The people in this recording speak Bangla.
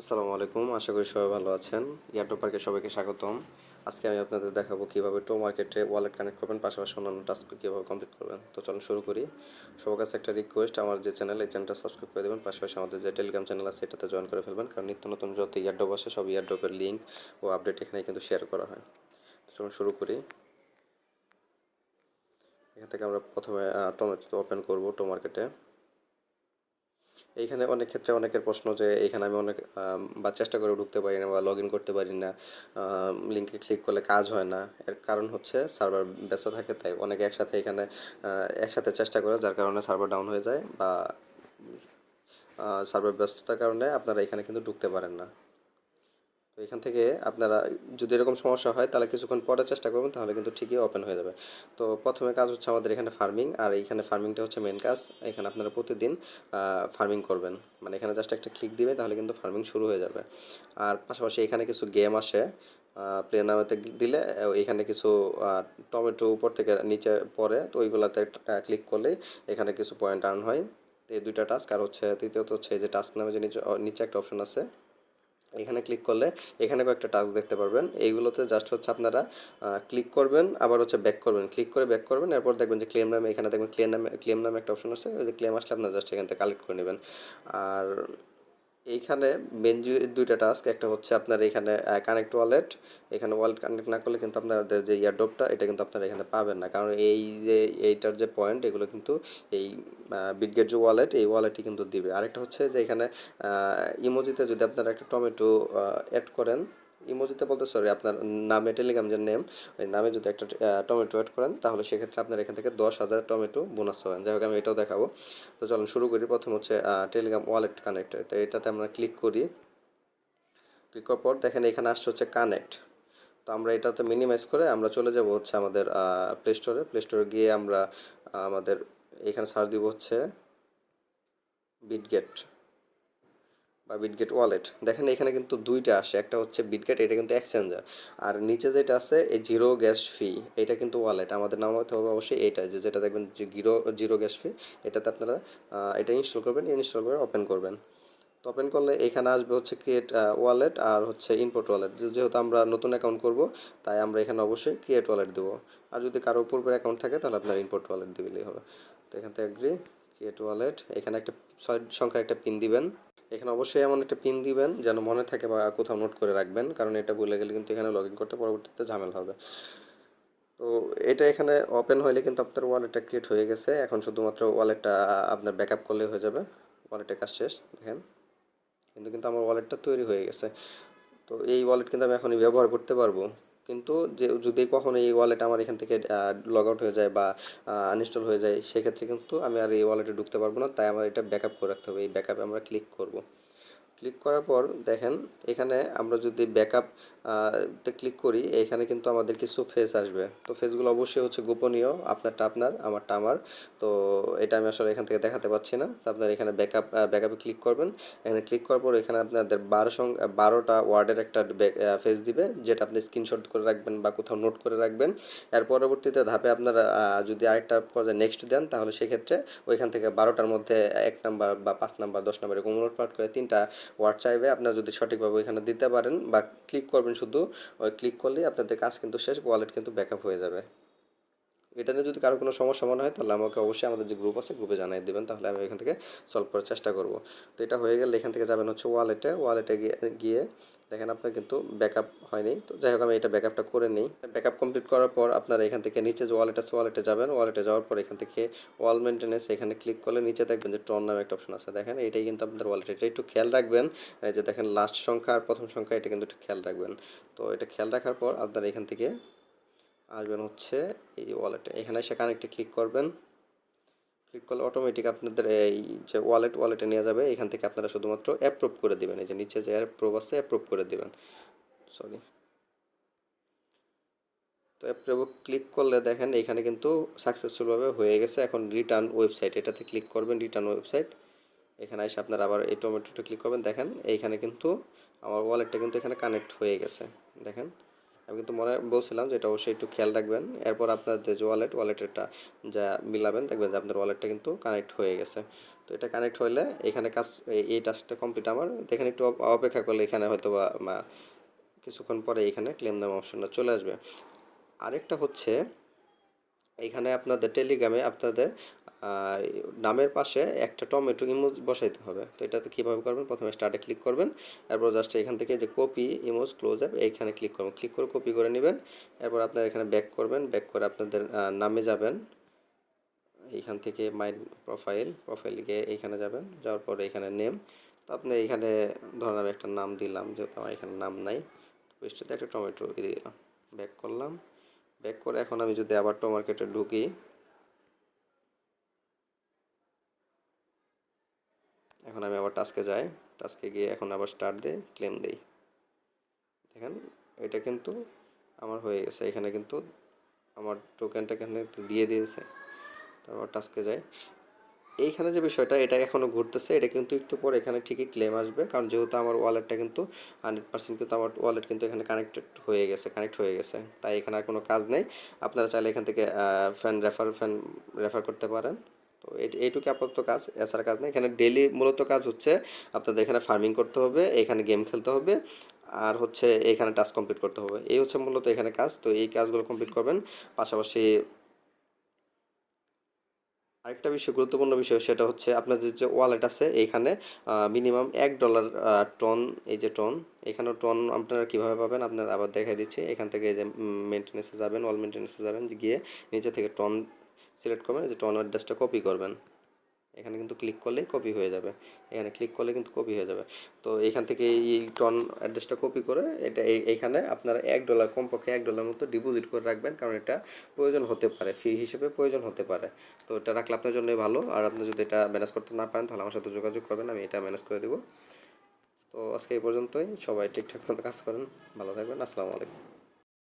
আসসালামু আলাইকুম, আশা করি সবাই ভালো আছেন। ইয়ারটো পার্কে সবাইকে স্বাগতম। আজকে আমি আপনাদের দেখাবো কিভাবে টো মার্কেটে ওয়ালেট কানেক্ট করবেন, পাশাপাশি অন্যান্য টাস্ক কিভাবে কমপ্লিট করবেন। তো চলুন শুরু করি। সবার কাছে একটা রিকোয়েস্ট, আমার যে চ্যানেল, এই চ্যানেলটা সাবস্ক্রাইব করে দেবেন, পাশাপাশি আমাদের যে টেলিগ্রাম চ্যানেল আছে এটাতে জয়েন করে ফেলবেন, কারণ নিত্য নতুন যত ইয়ারড্রপ আসে সব ইয়ারড্রপের লিঙ্ক ও আপডেট এখানে কিন্তু শেয়ার করা হয়। তো চলুন শুরু করি। এখান থেকে আমরা প্রথমে টমেটো ওপেন করব টো মার্কেটে। এইখানে অনেক ক্ষেত্রে অনেকের প্রশ্ন যে এইখানে আমি অনেক বা চেষ্টা করে ঢুকতে পারি না বা লগ ইন করতে পারি না, লিঙ্কে ক্লিক করলে কাজ হয় না। এর কারণ হচ্ছে সার্ভার ব্যস্ত থাকে, তাই অনেকে একসাথে এখানে একসাথে চেষ্টা করে, যার কারণে সার্ভার ডাউন হয়ে যায় বা সার্ভার ব্যস্ততার কারণে আপনারা এখানে কিন্তু ঢুকতে পারেন না। তো এখান থেকে আপনারা যদি এরকম সমস্যা হয় তাহলে কিছুক্ষণ পরে চেষ্টা করবেন, তাহলে কিন্তু ঠিকই ওপেন হয়ে যাবে। তো প্রথমে কাজ হচ্ছে আমাদের এখানে ফার্মিং, আর এইখানে ফার্মিংটা হচ্ছে মেন কাজ। এখানে আপনারা প্রতিদিন ফার্মিং করবেন, মানে এখানে জাস্ট একটা ক্লিক দিবে তাহলে কিন্তু ফার্মিং শুরু হয়ে যাবে। আর পাশাপাশি এখানে কিছু গেম আসে, প্লে নামেতে দিলে এখানে কিছু টমেটো উপর থেকে নিচে পড়ে, তো ওইগুলোতে ক্লিক করলেই এখানে কিছু পয়েন্ট আর্ন হয়। তো এই দুইটা টাস্ক, আর হচ্ছে তৃতীয়ত হচ্ছে এই যে টাস্ক নামে যে নিচে নিচে একটা অপশন আছে, এখানে ক্লিক করলে এখানে কয়েকটা টাস্ক দেখতে পারবেন। এইগুলোতে জাস্ট হচ্ছে আপনারা ক্লিক করবেন, আবার হচ্ছে ব্যাক করবেন, ক্লিক করে ব্যাক করবেন, এরপর দেখবেন যে ক্লেম নামে, এখানে দেখবেন ক্লেম নামে একটা অপশন আছে, ওই যে ক্লেম আসলে আপনারা জাস্ট এখান থেকে কালেক্ট করে নেবেন। আর এইখানে মেন দুইটা টাস্ক, একটা হচ্ছে আপনার এখানে কানেক্ট ওয়ালেট। এখানে ওয়ালেট কানেক্ট না করলে কিন্তু আপনাদের যে ইয়ারড্রপটা এটা কিন্তু আপনারা এখানে পাবেন না, কারণ এই যে এইটার যে পয়েন্ট এগুলো কিন্তু এই বিটগেট যে ওয়ালেট, এই ওয়ালেটই কিন্তু দিবে। আরেকটা হচ্ছে যে এখানে ইমোজিতে যদি আপনারা একটা টমেটো অ্যাড করেন, ইমোজিতে বলতে সরি, আপনার নামে টেলিগ্রাম যে নেম, ওই নামে যদি একটা টমেটো অ্যাড করেন, তাহলে সেক্ষেত্রে আপনার এখান থেকে 10,000 টমেটো বোনাস পাবেন। যাই হোক, আমি এটাও দেখাবো। তো চলুন শুরু করি। প্রথম হচ্ছে টেলিগ্রাম ওয়ালেট কানেক্ট, তো এটাতে আমরা ক্লিক করি। ক্লিক করার পর দেখেন এখানে আসছে হচ্ছে কানেক্ট। তো আমরা এটাতে মিনিমাইজ করে আমরা চলে যাব হচ্ছে আমাদের প্লে স্টোরে গিয়ে আমরা আমাদের এখানে সার্চ দিব হচ্ছে বিটগেট বা বিটগেট ওয়ালেট। দেখেন এখানে কিন্তু দুইটা আসে, একটা হচ্ছে বিটগেট, এটা কিন্তু এক্সচেঞ্জার, আর নিচে যেটা আছে এই জিরো গ্যাস ফি, এটা কিন্তু ওয়ালেট। আমাদের নামাতে হবে অবশ্যই এইটা, যেটা দেখবেন যে জিরো গ্যাস ফি, এটাতে আপনারা এটা ইনস্টল করবেন, ইনস্টল করে ওপেন করবেন। তো ওপেন করলে এখানে আসবে হচ্ছে ক্রিয়েট ওয়ালেট আর হচ্ছে ইনপুট ওয়ালেট। যেহেতু আমরা নতুন অ্যাকাউন্ট করব, তাই আমরা এখানে অবশ্যই ক্রিয়েট ওয়ালেট দেবো। আর যদি কারো পূর্বের অ্যাকাউন্ট থাকে তাহলে আপনার ইনপুট ওয়ালেট দিলেই হবে। তো এখান থেকে এগ্রি, ক্রিয়েট ওয়ালেট, এখানে একটা 6 সংখ্যার একটা পিন দিবেন। এখানে অবশ্যই এমন একটা পিন দিবেন যেন মনে থাকে বা কোথাও নোট করে রাখবেন, কারণ এটা ভুলে গেলে কিন্তু এখানে লগ ইন করতে পরবর্তীতে ঝামেলা হবে। তো এটা এখানে ওপেন হলে কিন্তু আপনার ওয়ালেটটা ক্রিয়েট হয়ে গেছে। এখন শুধুমাত্র ওয়ালেটটা আপনার ব্যাকআপ করলেই হয়ে যাবে। ওয়ালেটের কাজ শেষ। দেখেন কিন্তু আমার ওয়ালেটটা তৈরি হয়ে গেছে। তো এই ওয়ালেট কিন্তু আমি এখনই ব্যবহার করতে পারবো। কিন্তু যে যদি কখনো এই ওয়ালেট আমার এখান থেকে লগ আউট হয়ে যায় বা আনইনস্টল হয়ে যায়, সেক্ষেত্রে কিন্তু আমি আর এই ওয়ালেটে ঢুকতে পারবো না, তাই আমার এটা ব্যাকআপ করে রাখতে হবে। এই ব্যাকআপে আমরা ক্লিক করব। ক্লিক করার পর দেখেন এখানে আমরা যদি ব্যাকআপ তে ক্লিক করি, এখানে কিন্তু আমাদের কিছু ফেস আসবে। তো ফেসগুলো অবশ্যই হচ্ছে গোপনীয়, আপনারটা আপনার, আমারটা আমার। তো এটা আমি আসলে এখান থেকে দেখাতে পাচ্ছি না। তো আপনার এখানে ব্যাকআপে ক্লিক করবেন। এখানে ক্লিক করার পর এখানে আপনাদের 12টা ওয়ার্ডের একটা ফেস দিবে, যেটা আপনি স্ক্রিনশট করে রাখবেন বা কোথাও নোট করে রাখবেন। এর পরবর্তীতে ধাপে আপনারা যদি আরেকটা পর্যায়ে নেক্সট দেন, তাহলে সেক্ষেত্রে ওইখান থেকে 12টার মধ্যে 1 নাম্বার বা 5 নাম্বার 10 নাম্বার এরকম নোটপাট করে 3টা ওয়ার্ড চাইবে। আপনারা যদি সঠিকভাবে ওইখানে দিতে পারেন বা ক্লিক করবেন শুধু, ওই ক্লিক করলেই আপনাদের কাজ কিন্তু শেষ, ওয়ালেট কিন্তু ব্যাকআপ হয়ে যাবে। এটা নিয়ে যদি কারো কোনো সমস্যা মনে হয় তাহলে আমাকে অবশ্যই আমাদের যে গ্রুপ আছে গ্রুপে জানিয়ে দেবেন, তাহলে আমি এখান থেকে সলভ করার চেষ্টা করব। তো এটা হয়ে গেলে এখান থেকে যাবেন হচ্ছে ওয়ালেটে গিয়ে দেখেন আপনার কিন্তু ব্যাকআপ হয়নি। তো যাই হোক, আমি এটা ব্যাকআপটা করে নিই। ব্যাকআপ কমপ্লিট করার পর আপনারা এখান থেকে নিচে যে ওয়ালেট আছে ওয়ালেটে যাবেন। ওয়ালেটে যাওয়ার পর এখান থেকে ওয়াল মেনটেন্যান্স, এখানে ক্লিক করলে নিচে দেখবেন যে টন নামে একটা অপশন আছে। দেখেন এটাই কিন্তু আপনাদের ওয়ালেট, এটা একটু খেয়াল রাখবেন। এই যে দেখেন লাস্ট সংখ্যা আর প্রথম সংখ্যা, এটা কিন্তু একটু খেয়াল রাখবেন। তো এটা খেয়াল রাখার পর আপনারা এখান থেকে আসবেন হচ্ছে এই যে ওয়ালেটে, এখানে এসে কানেক্টে ক্লিক করবেন। ক্লিক করলে অটোমেটিক আপনাদের এই যে ওয়ালেটে নিয়ে যাবে। এখান থেকে আপনারা শুধুমাত্র অ্যাপ্রুভ করে দিবেন, এই যে নিচে যে অ্যাপ্রুভ আছে অ্যাপ্রুভ করে দিবেন। সরি। তো অ্যাপ্রুভ ক্লিক করলে দেখেন এখানে কিন্তু সাকসেসফুলভাবে হয়ে গেছে। এখন রিটার্ন ওয়েবসাইট, এটাতে ক্লিক করবেন, রিটার্ন ওয়েবসাইট। এখানে এসে আপনারা আবার এই টমেটোটা ক্লিক করবেন। দেখেন এইখানে কিন্তু আমার ওয়ালেটটা কিন্তু এখানে কানেক্ট হয়ে গেছে। দেখেন আমি কিন্তু মনে বলছিলাম যে এটা অবশ্যই একটু খেয়াল রাখবেন। এরপর আপনার যে ওয়ালেটেরটা যা মিলাবেন, দেখবেন যে আপনার ওয়ালেটটা কিন্তু কানেক্ট হয়ে গেছে। তো এটা কানেক্ট হইলে এখানে কাজ, এই টাস্কটা কমপ্লিট আমার। তো এখানে একটু অপেক্ষা করলে এখানে হয়তো বা কিছুক্ষণ পরে এখানে ক্লেম নামে অপশনটা চলে আসবে। আরেকটা হচ্ছে এখানে আপনাদের টেলিগ্রামে আপনাদের আহ, নামের পাশে একটা টমেটো ইমোজ বসাইতে হবে। তো এটাতে কীভাবে করবেন, প্রথমে স্টার্টে ক্লিক করবেন, এরপর জাস্ট এখান থেকে যে কপি ইমোজ ক্লোজ অ্যাপ এইখানে ক্লিক করবেন, ক্লিক করে কপি করে নেবেন। এরপর আপনার এখানে ব্যাক করবেন, ব্যাক করে আপনাদের নামে যাবেন, এইখান থেকে মাই প্রোফাইল গিয়ে এইখানে যাবেন, যাওয়ার পরে এখানে নেম। তো আপনি এখানে ধরেন আমি একটা নাম দিলাম, যেহেতু আমার এখানে নাম নাই, পেস্টে একটা টমেটো দিয়ে দিলাম, ব্যাক করলাম। ব্যাক করে এখন আমি যদি আবার মার্কেটে ঢুকি, এখন আমি আবার টাস্কে যাই, টাস্কে গিয়ে এখন আবার স্টার্ট দিই, ক্লেম দিই। দেখেন এটা কিন্তু আমার হয়ে গেছে, এখানে কিন্তু আমার টোকেনটা এখানে দিয়ে দিয়েছে। তারপর টাস্কে যাই, এইখানে যে বিষয়টা এটা এখনও ঘুরতেছে, এটা কিন্তু একটু পরে এখানে ঠিকই ক্লেম আসবে, কারণ যেহেতু আমার ওয়ালেটটা কিন্তু 100% কিন্তু আমার ওয়ালেট কিন্তু এখানে কানেক্ট হয়ে গেছে, তাই এখানে আর কোনো কাজ নেই। আপনারা চাইলে এখান থেকে ফ্যান রেফার করতে পারেন। তো এইটুকু আপাতত কাজ, এছাড়া কাজ নেই। এখানে ডেলি মূলত কাজ হচ্ছে আপনাদের এখানে ফার্মিং করতে হবে, এখানে গেম খেলতে হবে, আর হচ্ছে এখানে টাস্ক কমপ্লিট করতে হবে। এই হচ্ছে মূলত এখানে কাজ। তো এই কাজগুলো কমপ্লিট করবেন। পাশাপাশি আরেকটা বিষয়, গুরুত্বপূর্ণ বিষয়, সেটা হচ্ছে আপনাদের যে ওয়ালেট আছে এইখানে মিনিমাম $1 টন, এই যে টন, এখানে টন আপনারা কীভাবে পাবেন আপনার আবার দেখাই দিচ্ছি। এখান থেকে এই যে মেনটেন্যান্সে যাবেন, অল মেনটেন্যান্সে যাবেন, গিয়ে নিচে থেকে টন সিলেক্ট করবেন, এই যে টন অ্যাড্রেসটা কপি করবেন, এখানে কিন্তু ক্লিক করলেই কপি হয়ে যাবে, এখানে ক্লিক করলে কিন্তু কপি হয়ে যাবে। তো এখান থেকে এই টন অ্যাড্রেসটা কপি করে এটা এইখানে আপনারা $1, কমপক্ষে $1 মতো ডিপোজিট করে রাখবেন, কারণ এটা প্রয়োজন হতে পারে, ফি হিসেবে প্রয়োজন হতে পারে। তো এটা রাখলে আপনার জন্যই ভালো। আর আপনি যদি এটা ম্যানেজ করতে না পারেন তাহলে আমার সাথে যোগাযোগ করবেন, আমি এটা ম্যানেজ করে দেবো। তো আজকে এই পর্যন্তই, সবাই ঠিকঠাক মতো কাজ করেন, ভালো থাকবেন, আসসালামু আলাইকুম।